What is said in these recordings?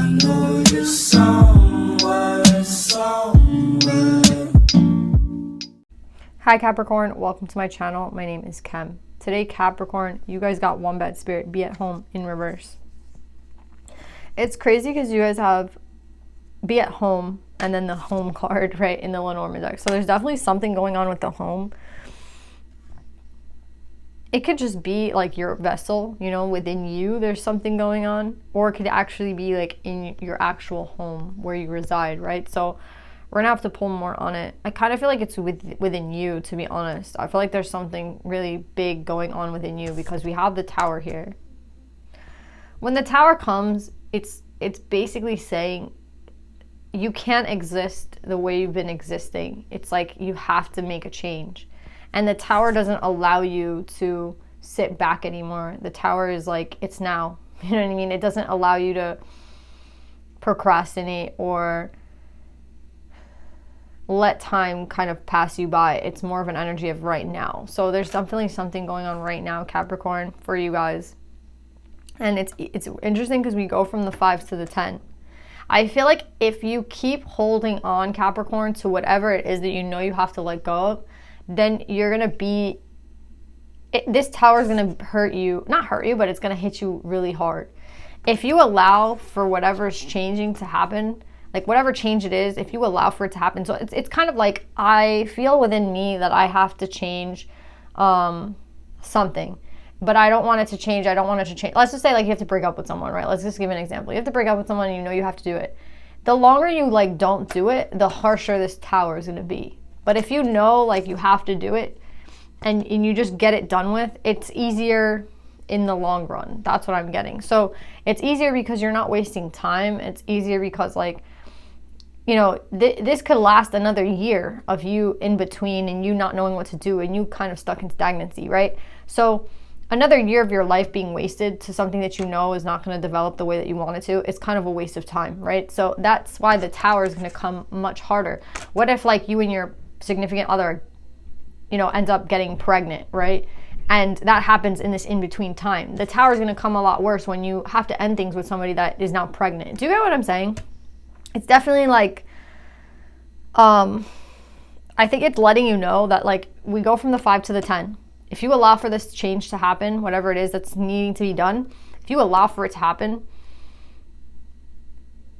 know you're somewhere. Hi Capricorn, welcome to my channel. My name is Kem. Today Capricorn, you guys got one bad spirit, be at home in reverse. It's crazy because you guys have be at home and then the home card right in the Lenormand deck. So there's definitely something going on with the home. It could just be like your vessel, you know, within you there's something going on, or it could actually be like in your actual home where you reside, right? So we're gonna have to pull more on it. I kind of feel like it's within you, to be honest. I feel like there's something really big going on within you because we have the Tower here. When the Tower comes, it's basically saying you can't exist the way you've been existing. It's like you have to make a change. And the Tower doesn't allow you to sit back anymore. The Tower is like, it's now. You know what I mean? It doesn't allow you to procrastinate or let time kind of pass you by. It's more of an energy of right now. So there's definitely something going on right now, Capricorn, for you guys. And it's interesting because we go from the 5s to the 10. I feel like if you keep holding on, Capricorn, to whatever it is that you know you have to let go of, then you're going to be, this Tower is going to hurt you, not hurt you, but it's going to hit you really hard. If you allow for whatever's changing to happen, like whatever change it is, if you allow for it to happen. So it's kind of like, I feel within me that I have to change something, but I don't want it to change. I don't want it to change. Let's just say like you have to break up with someone, right? Let's just give an example. You have to break up with someone and you know you have to do it. The longer you like don't do it, the harsher this Tower is going to be. But if you know like you have to do it and you just get it done with, it's easier in the long run. That's what I'm getting. So it's easier because you're not wasting time. It's easier because like, you know, this could last another year of you in between and you not knowing what to do and you kind of stuck in stagnancy, right? So another year of your life being wasted to something that you know is not going to develop the way that you want it to, it's kind of a waste of time, right? So that's why the Tower is going to come much harder. What if like you and your significant other, you know, ends up getting pregnant, right? And that happens in this in-between time. The Tower is going to come a lot worse when you have to end things with somebody that is now pregnant. Do you get what I'm saying? It's definitely like, I think it's letting you know that like we go from the 5 to the 10. If you allow for this change to happen, whatever it is that's needing to be done, if you allow for it to happen,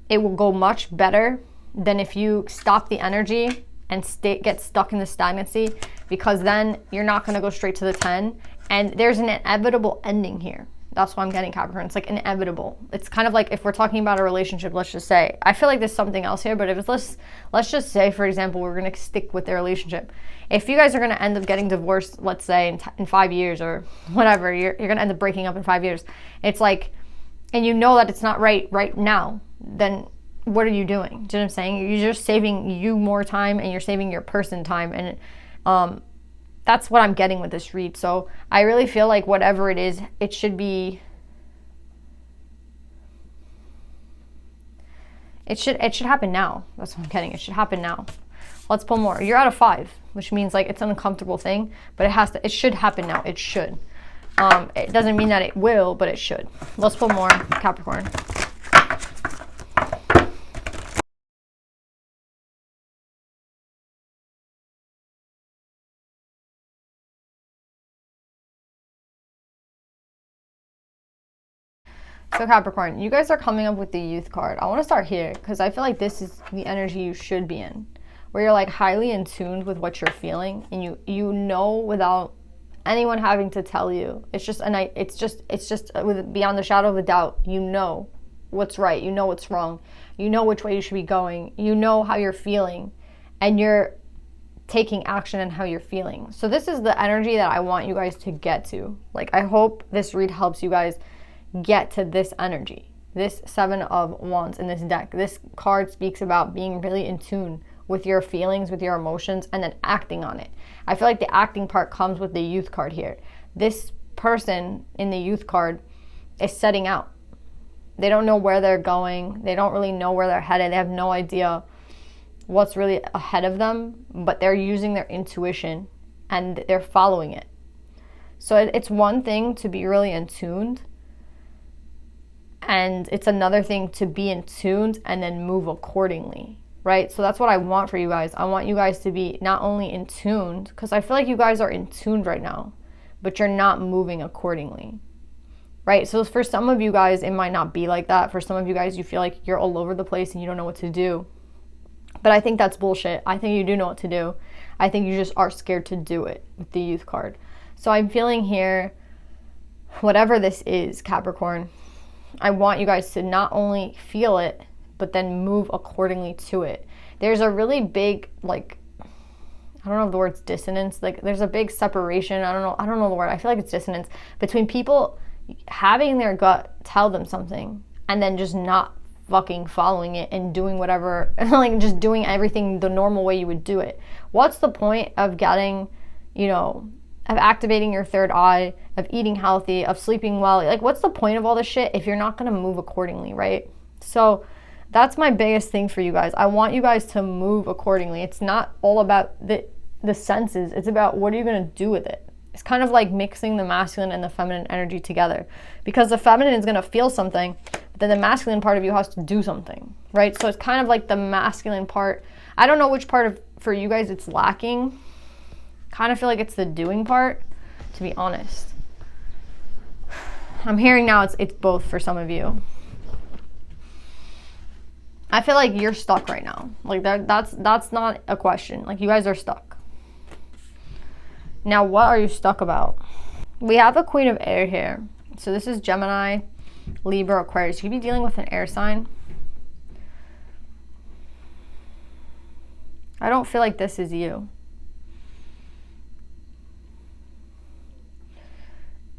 it will go much better than if you stop the energy and get stuck in the stagnancy, because then you're not going to go straight to the 10 and there's an inevitable ending here. That's what I'm getting, Capricorn. It's like inevitable. It's kind of like if we're talking about a relationship, let's just say, I feel like there's something else here, but if it's, let's just say, for example, we're going to stick with the relationship. If you guys are going to end up getting divorced, let's say in 5 years or whatever, you're going to end up breaking up in 5 years. It's like, and you know that it's not right now, then what are you doing? Do you know what I'm saying? You're just saving you more time and you're saving your person time. And that's what I'm getting with this read. So I really feel like whatever it is, it should be, it should happen now. That's what I'm getting. It should happen now. Let's pull more. You're out of 5, which means like it's an uncomfortable thing, but it should happen now. It should. It doesn't mean that it will, but it should. Let's pull more, Capricorn. So Capricorn, you guys are coming up with the Youth card. I want to start here because I feel like this is the energy you should be in, where you're like highly in tune with what you're feeling and you know without anyone having to tell you. It's just with beyond the shadow of a doubt. You know what's right. You know what's wrong. You know which way you should be going. You know how you're feeling, and you're taking action in how you're feeling. So this is the energy that I want you guys to get to. Like, I hope this read helps you guys get to this energy. This 7 of Wands in this deck. This card speaks about being really in tune with your feelings, with your emotions, and then acting on it. I feel like the acting part comes with the Youth card here. This person in the Youth card is setting out. They don't know where they're going. They don't really know where they're headed. They have no idea what's really ahead of them, but they're using their intuition and they're following it. So it's one thing to be really in tuned And it's another thing to be in tune and then move accordingly, right? So that's what I want for you guys. I want you guys to be not only in tune, because I feel like you guys are in tune right now, but you're not moving accordingly, right? So for some of you guys, it might not be like that. For some of you guys, you feel like you're all over the place and you don't know what to do. But I think that's bullshit. I think you do know what to do. I think you just are scared to do it with the Youth card. So I'm feeling here, whatever this is, Capricorn, I want you guys to not only feel it, but then move accordingly to it. There's a really big, like, I don't know if the word's dissonance. Like, there's a big separation. I don't know the word. I feel like it's dissonance between people having their gut tell them something and then just not fucking following it and doing whatever, like just doing everything the normal way you would do it. What's the point of getting, of activating your third eye, of eating healthy, of sleeping well? Like, what's the point of all this shit if you're not going to move accordingly, right? So that's my biggest thing for you guys. I want you guys to move accordingly. It's not all about the senses. It's about what are you going to do with it. It's kind of like mixing the masculine and the feminine energy together, because the feminine is going to feel something, but then the masculine part of you has to do something, right? So it's kind of like the masculine part. I don't know which part of for you guys it's lacking. Kind of feel like it's the doing part, to be honest. I'm hearing now it's both for some of you. I feel like you're stuck right now. Like that's not a question. Like, you guys are stuck. Now, what are you stuck about? We have a Queen of Air here. So this is Gemini, Libra, Aquarius. You could be dealing with an air sign. I don't feel like this is you.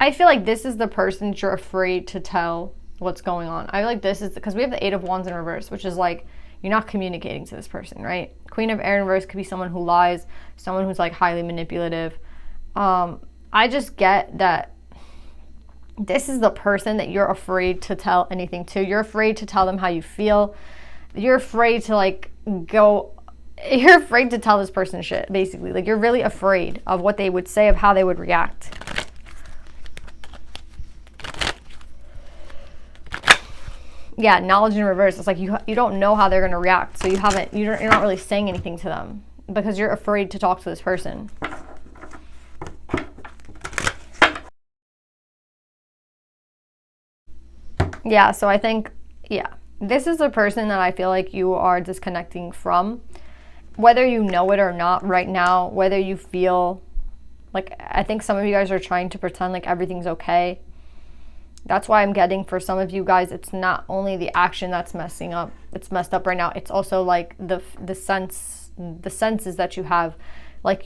I feel like this is the person that you're afraid to tell what's going on. I feel like this is because we have the Eight of Wands in reverse, which is like you're not communicating to this person, right? Queen of Air in reverse could be someone who lies, someone who's like highly manipulative. I just get that this is the person that you're afraid to tell anything to. You're afraid to tell them how you feel. You're afraid to you're afraid to tell this person shit, basically. Like, you're really afraid of what they would say, of how they would react. Yeah, knowledge in reverse. It's like you don't know how they're going to react. So you're not really saying anything to them because you're afraid to talk to this person. Yeah, so I think, this is the person that I feel like you are disconnecting from. Whether you know it or not right now, whether you feel like, I think some of you guys are trying to pretend like everything's okay. That's why I'm getting, for some of you guys, it's not only the action that's messed up right now. It's also like the senses that you have. Like,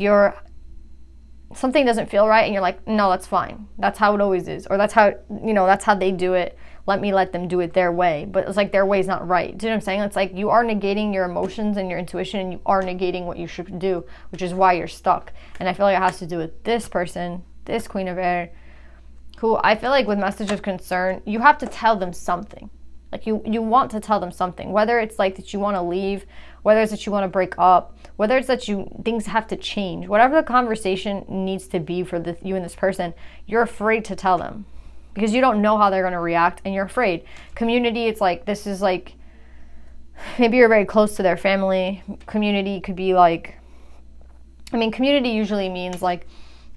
something doesn't feel right and you're like, no, that's fine. That's how it always is. Or that's how they do it. Let them do it their way. But it's like their way is not right. Do you know what I'm saying? It's like you are negating your emotions and your intuition, and you are negating what you should do, which is why you're stuck. And I feel like it has to do with this person, this Queen of Air, who I feel like with message of concern, you have to tell them something. Like, you want to tell them something, whether it's like that you want to leave, whether it's that you want to break up, whether it's that things have to change, whatever the conversation needs to be for you and this person, you're afraid to tell them because you don't know how they're going to react, and you're afraid. Community, it's like, this is like, maybe you're very close to their family. Community could be like, community usually means like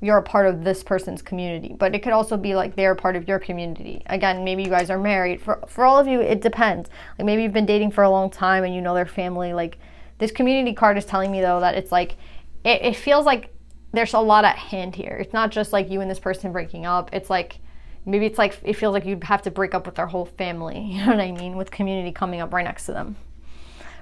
you're a part of this person's community, but it could also be like they're a part of your community. Again, maybe you guys are married. For all of you, it depends. Like, maybe you've been dating for a long time and you know their family. Like, this community card is telling me, though, that it's like, it feels like there's a lot at hand here. It's not just like you and this person breaking up. It's like, maybe it's like, it feels like you'd have to break up with their whole family. You know what I mean? With community coming up right next to them.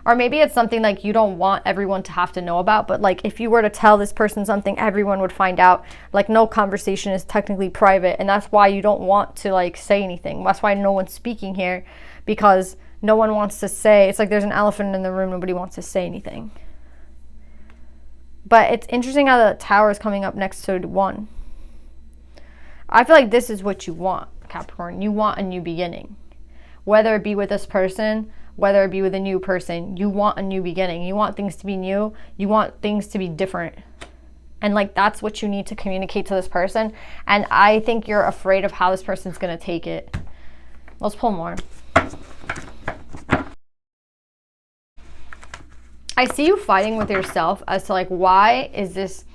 Or maybe it's something like you don't want everyone to have to know about, but like if you were to tell this person something, everyone would find out. Like, no conversation is technically private, and that's why you don't want to like say anything. That's why no one's speaking here, because no one wants to say, it's like there's an elephant in the room, nobody wants to say anything. But it's interesting how the Tower is coming up next to 1. I feel like this is what you want, Capricorn. You want a new beginning. Whether it be with this person, whether it be with a new person, you want a new beginning. You want things to be new. You want things to be different. And like, that's what you need to communicate to this person. And I think you're afraid of how this person's going to take it. Let's pull more. I see you fighting with yourself as to like, why is this,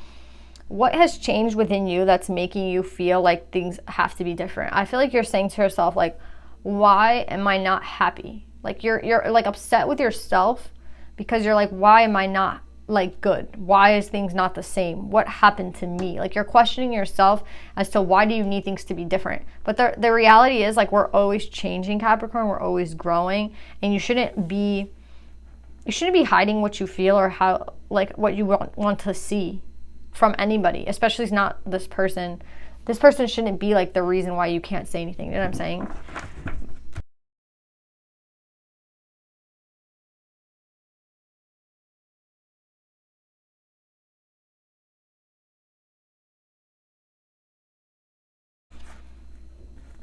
what has changed within you that's making you feel like things have to be different? I feel like you're saying to yourself, like, why am I not happy? Like you're like upset with yourself because you're like, why am I not like good? Why is things not the same? What happened to me? Like you're questioning yourself as to why do you need things to be different? But the reality is like we're always changing, Capricorn. We're always growing, and you shouldn't be hiding what you feel or how, like, what you want to see from anybody, especially not this person. This person shouldn't be like the reason why you can't say anything. You know what I'm saying?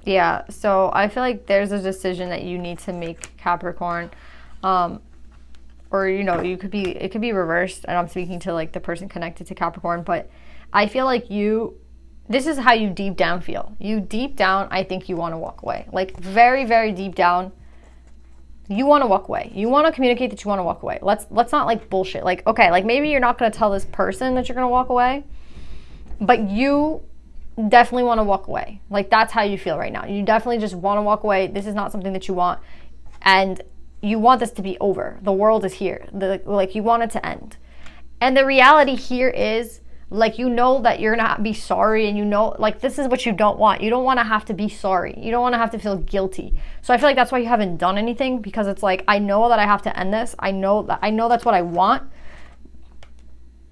Yeah, so I feel like there's a decision that you need to make, Capricorn. Or you could be, it could be reversed, and I'm speaking to like the person connected to Capricorn, but I feel like this is how you deep down feel. You deep down, I think you want to walk away. Like very, very deep down, you want to walk away. You want to communicate that you want to walk away. Let's not like bullshit. Like, okay, like maybe you're not going to tell this person that you're going to walk away, but you definitely want to walk away. Like that's how you feel right now. You definitely just want to walk away. This is not something that you want, and you want this to be over. The world is here. Like you want it to end. And the reality here is like, that you're not be sorry, and like this is what you don't want. You don't want to have to be sorry. You don't want to have to feel guilty. So I feel like that's why you haven't done anything, because it's like, I know that I have to end this. I know that's what I want,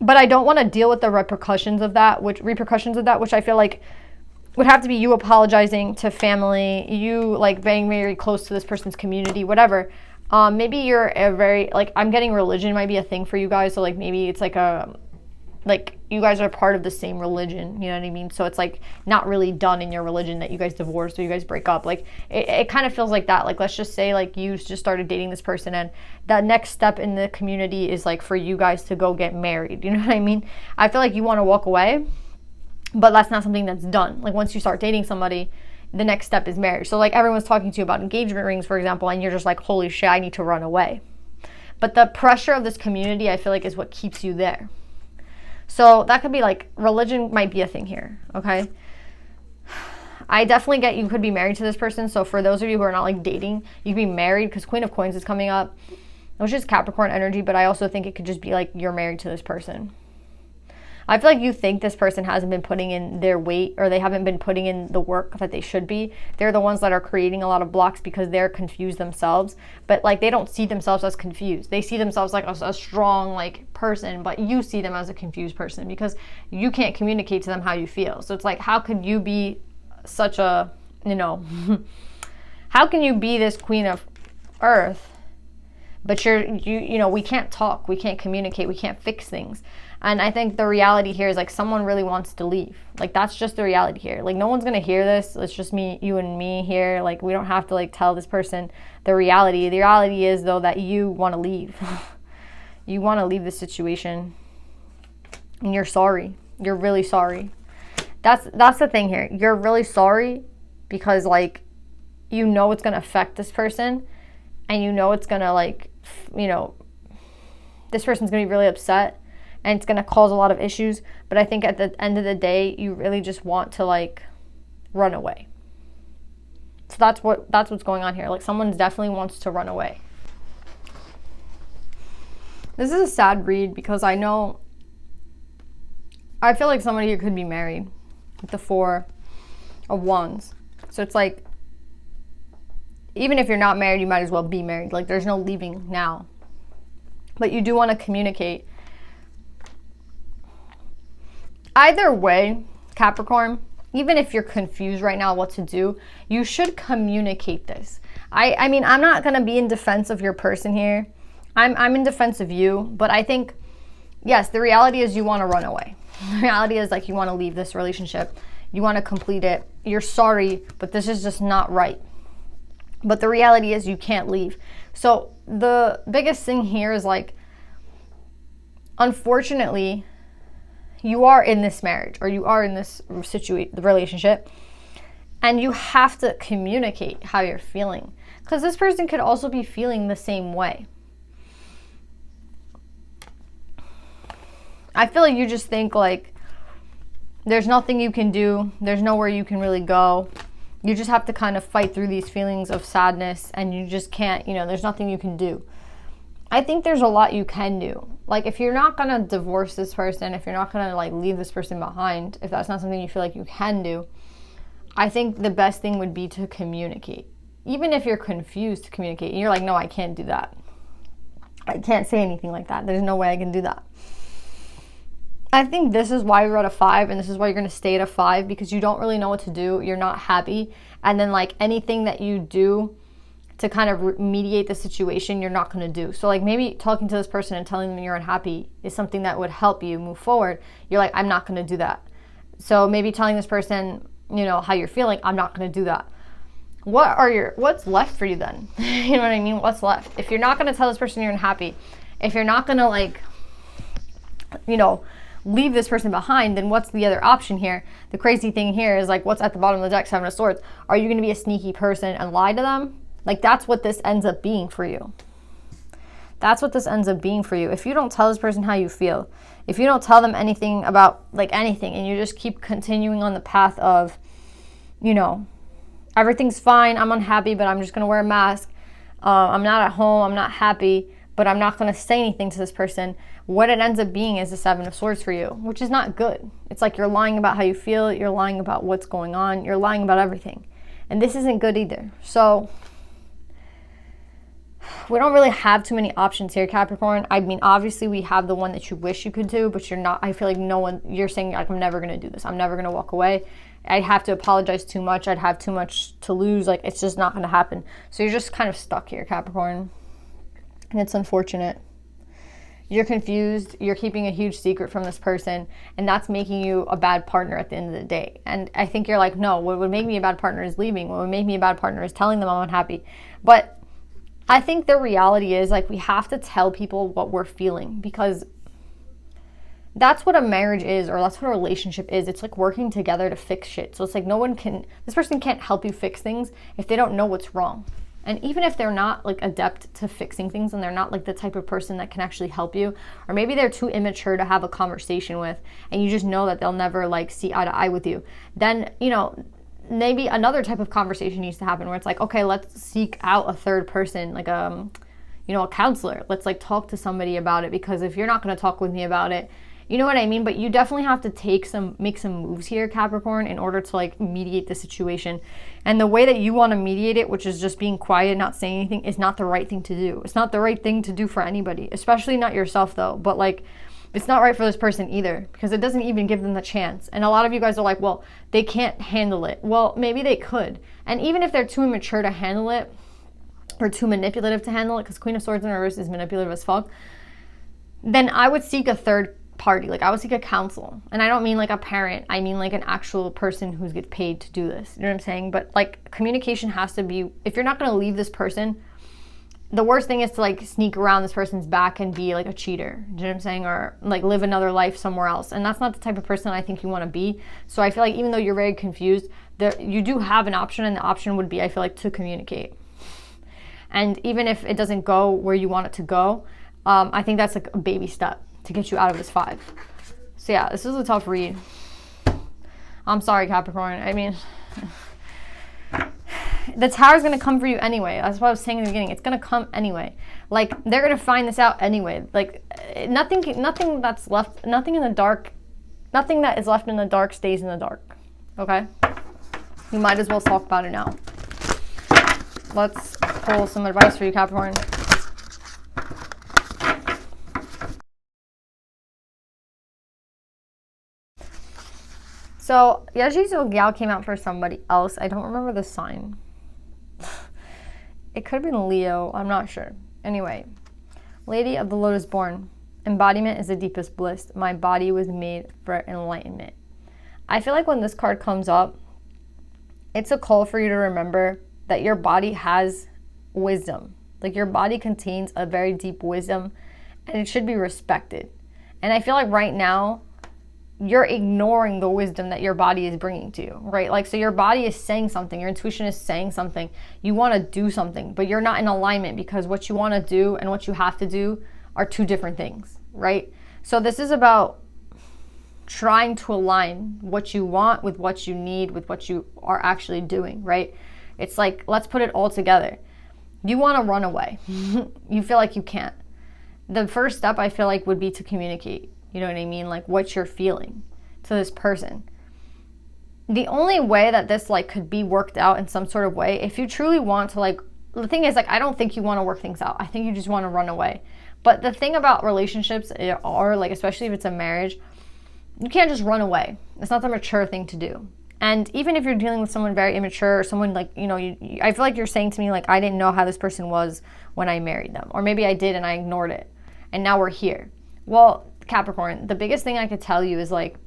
but I don't want to deal with the repercussions of that, which I feel like would have to be you apologizing to family, you like being very close to this person's community, whatever. Maybe you're a very, like, I'm getting religion might be a thing for you guys. So like maybe it's like you guys are part of the same religion, you know what I mean? So it's like not really done in your religion that you guys divorce or you guys break up. Like it kind of feels like that. Like let's just say like you just started dating this person, and that next step in the community is like for you guys to go get married. You know what I mean? I feel like you want to walk away, but that's not something that's done. Like once you start dating somebody, the next step is marriage. So like everyone's talking to you about engagement rings, for example, and you're just like, holy shit, I need to run away. But the pressure of this community, I feel like, is what keeps you there. So that could be like, religion might be a thing here, okay? I definitely get you could be married to this person. So for those of you who are not like dating, you could be married, because Queen of Coins is coming up, which is Capricorn energy, but I also think it could just be like you're married to this person. I feel like you think this person hasn't been putting in their weight, or they haven't been putting in the work that they should be. They're the ones that are creating a lot of blocks because they're confused themselves. But like they don't see themselves as confused. They see themselves like a strong like person, but you see them as a confused person because you can't communicate to them how you feel. So it's like, how could you be such a, how can you be this Queen of Earth, but we can't talk, we can't communicate, we can't fix things. And I think the reality here is like someone really wants to leave. Like that's just the reality here. Like no one's gonna hear this. It's just you and me here. Like we don't have to like tell this person the reality. The reality is though that you want to leave. You want to leave the situation, and you're sorry. You're really sorry. That's the thing here. You're really sorry because like it's gonna affect this person, and it's gonna like this person's gonna be really upset. And it's going to cause a lot of issues. But I think at the end of the day, you really just want to like run away. So that's what's going on here. Like someone definitely wants to run away. This is a sad read because I feel like somebody here could be married with the 4 of Wands. So it's like, even if you're not married, you might as well be married. Like there's no leaving now. But you do want to communicate. Either way, Capricorn, even if you're confused right now what to do, you should communicate this. I mean, I'm not going to be in defense of your person here. I'm in defense of you, but I think, yes, the reality is you want to run away. The reality is like you want to leave this relationship. You want to complete it. You're sorry, but this is just not right. But the reality is you can't leave. So the biggest thing here is like, unfortunately, you are in this marriage or you are in this relationship, and you have to communicate how you're feeling, because this person could also be feeling the same way. I feel like you just think like there's nothing you can do. There's nowhere you can really go. You just have to kind of fight through these feelings of sadness, and you just can't, there's nothing you can do. I think there's a lot you can do. Like, if you're not going to divorce this person, if you're not going to like leave this person behind, if that's not something you feel like you can do, I think the best thing would be to communicate. Even if you're confused, to communicate. And you're like, no, I can't do that. I can't say anything like that. There's no way I can do that. I think this is why we're at a 5, and this is why you're going to stay at a 5, because you don't really know what to do. You're not happy. And then like anything that you do to kind of mediate the situation, you're not going to do. So like maybe talking to this person and telling them you're unhappy is something that would help you move forward. You're like, I'm not going to do that. So maybe telling this person, how you're feeling, I'm not going to do that. What's left for you then? You know what I mean? What's left? If you're not going to tell this person you're unhappy, if you're not going to like, leave this person behind, then what's the other option here? The crazy thing here is like, what's at the bottom of the deck, 7 of Swords. Are you going to be a sneaky person and lie to them? Like, that's what this ends up being for you. That's what this ends up being for you. If you don't tell this person how you feel, if you don't tell them anything about like anything, and you just keep continuing on the path of, everything's fine, I'm unhappy, but I'm just going to wear a mask. I'm not at home, I'm not happy, but I'm not going to say anything to this person. What it ends up being is the 7 of Swords for you, which is not good. It's like you're lying about how you feel, you're lying about what's going on, you're lying about everything. And this isn't good either. So we don't really have too many options here, Capricorn. I mean, obviously we have the one that you wish you could do, but you're not. I feel like you're saying like, I'm never going to do this. I'm never going to walk away. I'd have to apologize too much. I'd have too much to lose. Like, it's just not going to happen. So you're just kind of stuck here, Capricorn. And it's unfortunate. You're confused. You're keeping a huge secret from this person, and that's making you a bad partner at the end of the day. And I think you're like, no, what would make me a bad partner is leaving. What would make me a bad partner is telling them I'm unhappy. But I think the reality is, like, we have to tell people what we're feeling, because that's what a marriage is, or that's what a relationship is. It's like working together to fix shit. So it's like this person can't help you fix things if they don't know what's wrong. And even if they're not like adept to fixing things, and they're not like the type of person that can actually help you, or maybe they're too immature to have a conversation with, and you just know that they'll never like see eye to eye with you, then, maybe another type of conversation needs to happen where it's like, okay, let's seek out a third person, like a counselor. Let's like talk to somebody about it, because if you're not going to talk with me about it, you know what I mean? But you definitely have to make some moves here, Capricorn, in order to like mediate the situation. And the way that you want to mediate it, which is just being quiet, not saying anything, is not the right thing to do. It's not the right thing to do for anybody, especially not yourself though. But like, it's not right for this person either, because it doesn't even give them the chance. And a lot of you guys are like, well, they can't handle it. Well, maybe they could. And even if they're too immature to handle it, or too manipulative to handle it, because Queen of Swords in reverse is manipulative as fuck, then I would seek a third party. Like, I would seek a counsel. And I don't mean like a parent. I mean like an actual person who gets paid to do this. You know what I'm saying? But like, communication has to be, if you're not going to leave this person, the worst thing is to like sneak around this person's back and be like a cheater. Do you know what I'm saying? Or like live another life somewhere else. And that's not the type of person I think you want to be. So I feel like even though you're very confused, you do have an option, and the option would be, I feel like, to communicate. And even if it doesn't go where you want it to go, I think that's like a baby step to get you out of this 5. So yeah, this is a tough read. I'm sorry, Capricorn. I mean, the Tower is going to come for you anyway. That's what I was saying in the beginning. It's going to come anyway. Like, they're going to find this out anyway. Like, nothing that's left, nothing in the dark, nothing that is left in the dark stays in the dark. Okay? You might as well talk about it now. Let's pull some advice for you, Capricorn. So, Yajizo Gyal came out for somebody else. I don't remember the sign. It could have been Leo. I'm not sure. Anyway, Lady of the Lotus Born. Embodiment is the deepest bliss. My body was made for enlightenment. I feel like when this card comes up, it's a call for you to remember that your body has wisdom. Like, your body contains a very deep wisdom, and it should be respected. And I feel like right now, you're ignoring the wisdom that your body is bringing to you, right? Like, so your body is saying something, your intuition is saying something, you want to do something, but you're not in alignment, because what you want to do and what you have to do are two different things, right? So this is about trying to align what you want with what you need, with what you are actually doing, right? It's like, let's put it all together. You want to run away. You feel like you can't. The first step, I feel like, would be to communicate. You know what I mean? Like, what you're feeling to this person. The only way that this, like, could be worked out in some sort of way, if you truly want to, like, the thing is, like, I don't think you want to work things out. I think you just want to run away. But the thing about relationships are, like, especially if it's a marriage, you can't just run away. It's not the mature thing to do. And even if you're dealing with someone very immature or someone like, you know, I feel like you're saying to me, like, I didn't know how this person was when I married them. Or maybe I did and I ignored it. And now we're here. Well, Capricorn, the biggest thing I could tell you is, like,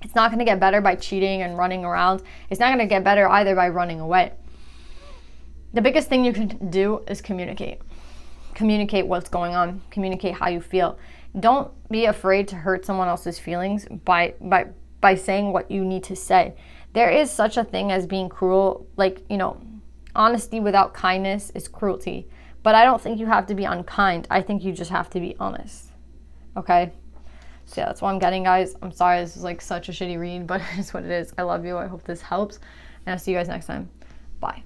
it's not going to get better by cheating and running around. It's not going to get better either by running away. The biggest thing you can do is communicate. Communicate what's going on. Communicate how you feel. Don't be afraid to hurt someone else's feelings by saying what you need to say. There is such a thing as being cruel. Like, you know, honesty without kindness is cruelty. But I don't think you have to be unkind. I think you just have to be honest. Okay? So yeah, that's what I'm getting, guys. I'm sorry this is like such a shitty read, but it's what it is. I love you. I hope this helps. And I'll see you guys next time. Bye.